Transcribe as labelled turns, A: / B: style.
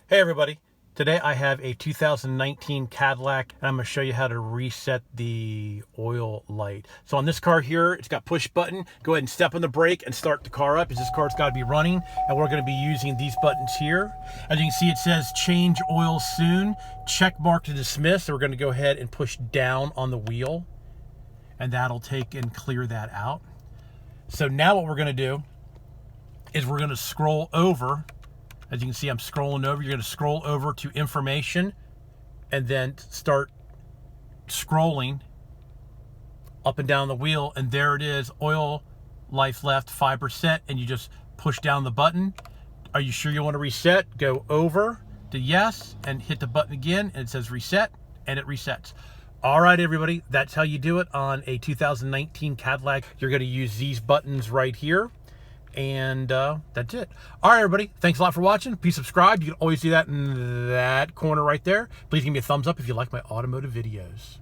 A: Hey everybody, today I have a 2019 Cadillac and I'm going to show you how to reset the oil light. So on this car here, it's got push button. Go ahead and step on the brake and start the car up, as this car's got to be running, and we're going to be using these buttons here. As you can see, it says change oil soon, check mark to dismiss. So we're going to go ahead and push down on the wheel and that'll take and clear that out. So now what we're going to do is we're going to scroll over. As you can see, I'm scrolling over. You're going to scroll over to information and then start scrolling up and down the wheel. And there it is, oil life left 5%. And you just push down the button. Are you sure you want to reset? Go over to yes and hit the button again. And it says reset and it resets. All right, everybody, that's how you do it on a 2019 Cadillac. You're going to use these buttons right here. And that's it. All right, everybody. Thanks a lot for watching. Please subscribe. You can always do that in that corner right there. Please give me a thumbs up if you like my automotive videos.